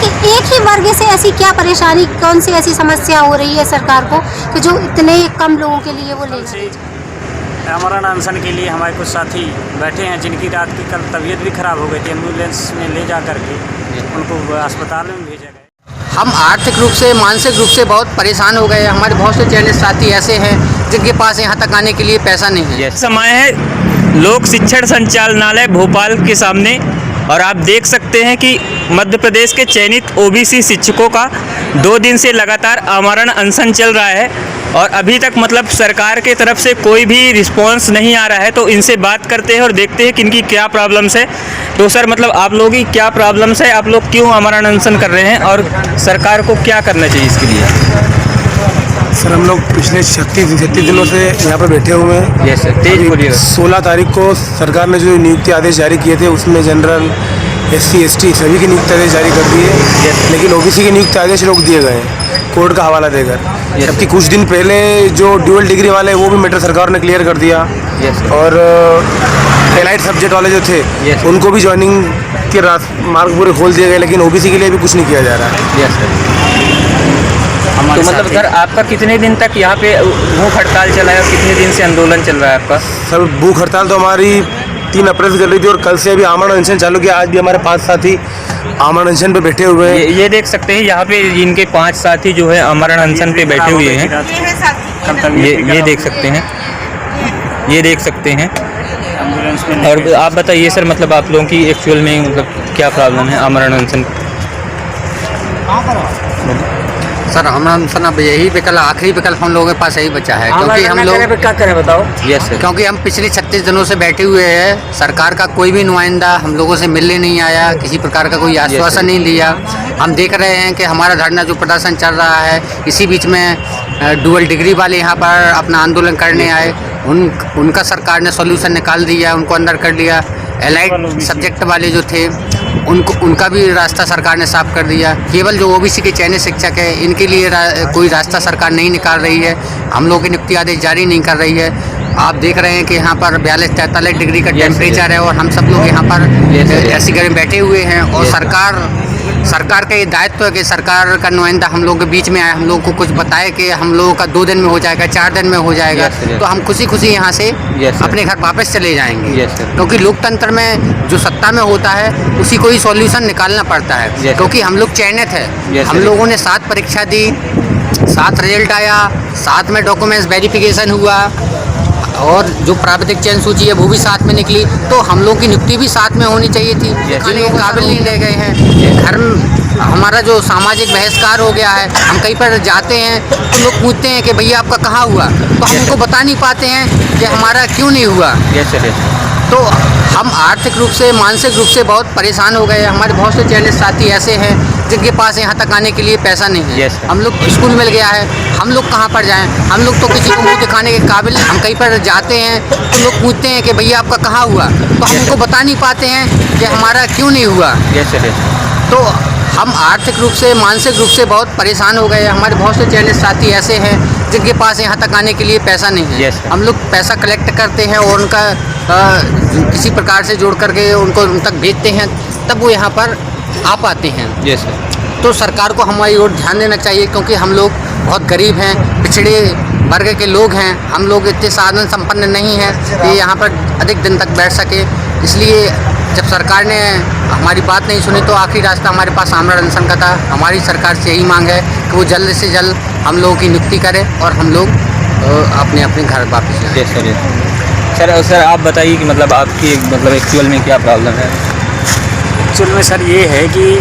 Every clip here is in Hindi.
एक ही वर्ग से ऐसी क्या परेशानी, कौन सी ऐसी समस्या हो रही है सरकार को कि जो इतने कम लोगों के लिए वो ले रही है? आमरण अनशन के लिए हमारे कुछ साथी बैठे हैं जिनकी रात की कल तबीयत भी खराब हो गई थी। एम्बुलेंस में ले जा करके उनको अस्पताल में भेजा गया। हम आर्थिक रूप से, मानसिक रूप से बहुत परेशान हो गए। हमारे बहुत से चैनल साथी ऐसे हैं जिनके पास यहाँ तक आने के लिए पैसा नहीं है। समय है लोक शिक्षण संचालनालय भोपाल के सामने, और आप देख सकते हैं कि मध्य प्रदेश के चयनित ओबीसी शिक्षकों का 2 दिन से लगातार आमरण अनशन चल रहा है और अभी तक मतलब सरकार के तरफ से कोई भी रिस्पांस नहीं आ रहा है। तो इनसे बात करते हैं और देखते हैं कि इनकी क्या प्रॉब्लम्स है। तो सर, मतलब आप लोगों की क्या प्रॉब्लम्स है, आप लोग क्यों आमरण अनशन कर रहे हैं और सरकार को क्या करना चाहिए इसके लिए? सर, हम लोग पिछले 36 दिनों से यहाँ पर बैठे हुए हैं। यस सर, तेज बोलिए। 16 तारीख को सरकार ने जो नियुक्ति आदेश जारी किए थे उसमें जनरल, SC ST सभी के नियुक्ति आदेश जारी कर दिए, लेकिन OBC के नियुक्ति आदेश रोक दिए गए कोर्ट का हवाला देकर। जबकि कुछ दिन पहले जो ड्यूअल डिग्री वाले वो भी मैटर सरकार ने क्लियर कर दिया, और एलाइड सब्जेक्ट वाले जो थे उनको भी ज्वाइनिंग के मार्ग पूरे खोल दिए गए, लेकिन OBC के लिए भी कुछ नहीं किया जा रहा है। तो मतलब सर, आपका कितने दिन तक यहाँ पे भूख हड़ताल चला है और कितने दिन से आंदोलन चल रहा है आपका? सर, भूख हड़ताल तो हमारी 3 अप्रैल से चल रही थी और कल से अभी आमरण अनशन चालू किया। आज भी हमारे 5 साथी आमरण अनशन पे बैठे हुए हैं। ये देख सकते हैं यहाँ पे इनके 5 साथी जो है आमरण अनशन पे बैठे हुए हैं। ये देख सकते हैं, ये देख सकते हैं। और आप बताइए सर, मतलब आप लोगों की एक्चुअल में मतलब क्या प्रॉब्लम है आमरण अनशन? सर, हम अब यही विकल्प, आखिरी विकल्प हम लोगों के पास यही बचा है, क्योंकि हम लोग क्या करें बताओ। यस सर, क्योंकि हम पिछले 36 दिनों से बैठे हुए हैं। सरकार का कोई भी नुमाइंदा हम लोगों से मिलने नहीं आया, किसी प्रकार का कोई आश्वासन नहीं दिया। हम देख रहे हैं कि हमारा धरना जो प्रदर्शन चल रहा है, इसी बीच में डुअल डिग्री वाले यहाँ पर अपना आंदोलन करने आए। उनका सरकार ने सॉल्यूशन निकाल दिया, उनको अंदर कर लिया। एलाइड सब्जेक्ट वाले जो थे उनका भी रास्ता सरकार ने साफ कर दिया। केवल जो OBC के चयनित शिक्षक है, इनके लिए कोई रास्ता सरकार नहीं निकाल रही है। हम लोगों की नियुक्ति आदेश जारी नहीं कर रही है। आप देख रहे हैं कि यहाँ पर 42-43 डिग्री का टेम्परेचर है और हम सब लोग यहाँ पर ऐसी गर्मी बैठे हुए हैं। और सरकार का ये दायित्व है कि सरकार का नुमाइंदा हम लोगों के बीच में आए, हम लोगों को कुछ बताए कि हम लोगों का 2 दिन में हो जाएगा, 4 दिन में हो जाएगा। तो हम खुशी खुशी यहाँ से अपने घर वापस चले जाएंगे, क्योंकि लोकतंत्र में जो सत्ता में होता है उसी को ही सॉल्यूशन निकालना पड़ता है। क्योंकि हम लोग चयनित है, हम लोगों ने 7 परीक्षा दी, 7 रिजल्ट आया, 7 में डॉक्यूमेंट्स वेरिफिकेशन हुआ और जो प्राविधिक चयन सूची है वो भी साथ में निकली। तो हम लोग की नियुक्ति भी साथ में होनी चाहिए थी। खाने के काबिल नहीं रह गए हैं। घर में हमारा जो सामाजिक बहिष्कार हो गया है। हम कहीं पर जाते हैं तो लोग पूछते हैं कि भैया आपका कहाँ हुआ, तो हम उनको बता नहीं पाते हैं कि हमारा क्यों नहीं हुआ। तो हम आर्थिक रूप से, मानसिक रूप से बहुत परेशान हो गए। हमारे बहुत से चैनल साथी ऐसे हैं जिनके पास यहाँ तक आने के लिए पैसा नहीं है। हम लोग स्कूल मिल गया है, हम लोग कहाँ पर जाएं? हम लोग तो किसी को मुँह दिखाने के काबिल। हम कहीं पर जाते हैं तो लोग पूछते हैं कि भैया आपका कहाँ हुआ, तो हम उनको बता नहीं पाते हैं कि हमारा क्यों नहीं हुआ। तो हम आर्थिक रूप से, मानसिक रूप से बहुत परेशान हो गए। हमारे बहुत से चैनल साथी ऐसे हैं जिनके पास यहाँ तक आने के लिए पैसा नहीं है। हम लोग पैसा कलेक्ट करते हैं और उनका किसी प्रकार से जोड़ करके उनको उन तक भेजते हैं, तब वो यहाँ पर आ पाते हैं। तो सरकार को हमारी ओर ध्यान देना चाहिए, क्योंकि हम लोग बहुत गरीब हैं, पिछड़े वर्ग के लोग हैं। हम लोग इतने साधन संपन्न नहीं हैं कि यहाँ पर अधिक दिन तक बैठ सके। इसलिए जब सरकार ने हमारी बात नहीं सुनी तो आखिरी रास्ता हमारे पास आमरण अनशन का था। हमारी सरकार से यही मांग है कि वो जल्द से जल्द हम लोगों की नियुक्ति करे और हम लोग अपने अपने घर वापस जाएं। सर आप बताइए कि मतलब आपकी मतलब एक्चुअल में क्या प्रॉब्लम है? एक्चुअल में सर ये है कि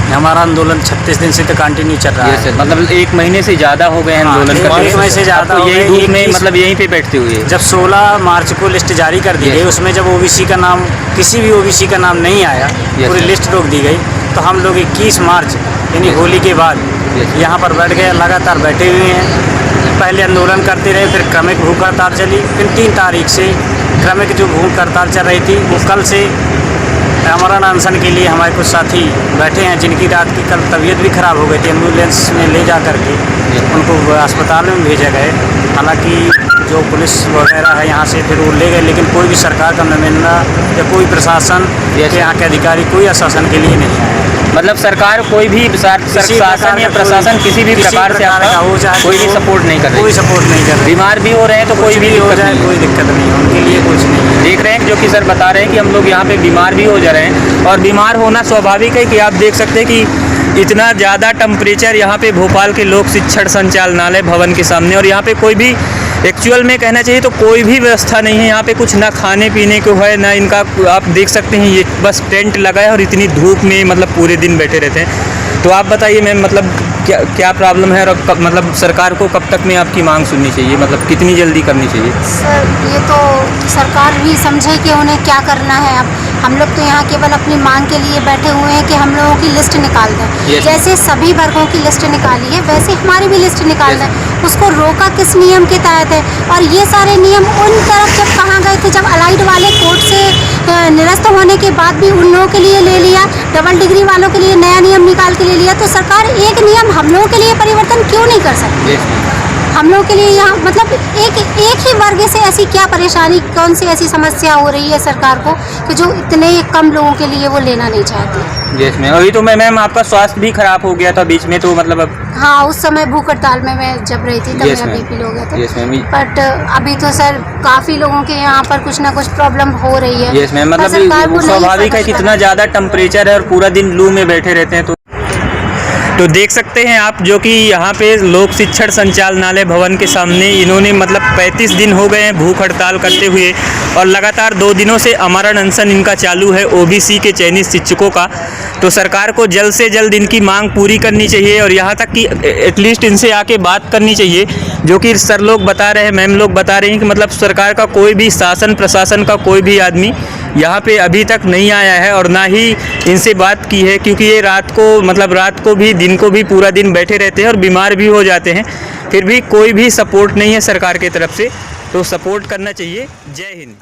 हमारा आंदोलन 36 दिन से तो कंटिन्यू चल रहा है। मतलब 1 महीने से ज़्यादा हो गए हैं आंदोलन करते। 1 महीने से ज़्यादा यही धूप में मतलब यहीं पे बैठते हुए। जब 16 मार्च को लिस्ट जारी कर दी गई, उसमें जब OBC का नाम, किसी भी OBC का नाम नहीं आया, पूरी लिस्ट रोक दी गई, तो हम लोग 21 मार्च यानी होली के बाद यहाँ पर बैठ गए, लगातार बैठे हुए हैं। पहले आंदोलन करते रहे, फिर क्रमिक भूख हड़ताल चली, फिर 3 तारीख से क्रमिक जो भूख हड़ताल चल रही थी वो कल से आमरण अनशन के लिए हमारे कुछ साथी बैठे हैं जिनकी रात की कल तबीयत भी खराब हो गई थी। एम्बुलेंस में ले जा करके उनको अस्पताल में भेजा गए। हालांकि जो पुलिस वगैरह है यहाँ से फिर वो ले गए, लेकिन कोई भी सरकार का नुमाइंदा या कोई प्रशासन के यहाँ के अधिकारी कोई आश्वासन के लिए नहीं आया। मतलब सरकार कोई भी शासन या प्रशासन किसी भी प्रकार से आपका कोई भी सपोर्ट नहीं कर रही, कोई सपोर्ट नहीं कर रही। बीमार भी हो रहे हैं तो कोई भी हो जाए कोई दिक्कत नहीं है, उनके लिए कुछ नहीं है। देख रहे हैं जो कि सर बता रहे हैं कि हम लोग यहाँ पे बीमार भी हो जा रहे हैं, और बीमार होना स्वाभाविक है कि आप देख सकते हैं कि इतना ज़्यादा टेम्परेचर यहाँ पे भोपाल के लोक शिक्षण संचालनालय भवन के सामने, और यहाँ पे कोई भी एक्चुअल में कहना चाहिए तो कोई भी व्यवस्था नहीं है यहाँ पे, कुछ ना खाने पीने को है ना इनका। आप देख सकते हैं ये बस टेंट लगा है और इतनी धूप में मतलब पूरे दिन बैठे रहते हैं। तो आप बताइए मैम, मतलब क्या प्रॉब्लम है, और कब मतलब सरकार को कब तक में आपकी मांग सुननी चाहिए, मतलब कितनी जल्दी करनी चाहिए? सर ये तो सरकार भी समझे कि उन्हें क्या करना है। अब हम लोग तो यहाँ केवल अपनी मांग के लिए बैठे हुए हैं कि हम लोगों की लिस्ट निकाल दें। जैसे सभी वर्गों की लिस्ट निकाली है वैसे हमारी भी लिस्ट निकाल दें। उसको रोका किस नियम के तहत है? और ये सारे नियम उन तरफ जब कहाँ गए थे, जब अलाइड वाले कोर्ट से निरस्त होने के बाद भी उन लोगों के लिए ले लिया, डबल डिग्री वालों के लिए नया नियम निकाल के ले लिया। तो सरकार एक नियम हम लोगों के लिए परिवर्तन क्यों नहीं कर सकती? हम लोगों के लिए यहाँ मतलब एक ही वर्ग से ऐसी क्या परेशानी, कौन सी ऐसी समस्या हो रही है सरकार को कि जो इतने कम लोगों के लिए वो लेना नहीं चाहती? यस मैम, अभी तो मैम आपका स्वास्थ्य भी खराब हो गया था बीच में, तो मतलब अब हाँ उस समय भूख हड़ताल में मैं जब रही थी तब मेरा बीपी लो गया था। यस मैम, बट अभी तो सर काफ़ी लोगों के यहाँ पर कुछ ना कुछ प्रॉब्लम हो रही है। यस मैम, मतलब स्वाभाविक है कि इतना ज़्यादा टेम्परेचर है और पूरा दिन लू में बैठे रहते हैं। तो देख सकते हैं आप जो कि यहाँ पे लोक शिक्षण संचालनालय भवन के सामने इन्होंने मतलब 35 दिन हो गए हैं भूख हड़ताल करते हुए, और लगातार 2 दिनों से आमरण अनशन इनका चालू है ओबीसी के चयनित शिक्षकों का। तो सरकार को जल्द से जल्द इनकी मांग पूरी करनी चाहिए, और यहाँ तक कि एटलीस्ट इनसे आके बात करनी चाहिए। जो कि सर लोग बता रहे हैं, मैम लोग बता रही हैं कि मतलब सरकार का कोई भी शासन प्रशासन का कोई भी आदमी यहाँ पे अभी तक नहीं आया है और ना ही इनसे बात की है, क्योंकि ये रात को भी दिन को भी पूरा दिन बैठे रहते हैं और बीमार भी हो जाते हैं। फिर भी कोई भी सपोर्ट नहीं है सरकार की तरफ से, तो सपोर्ट करना चाहिए। जय हिंद।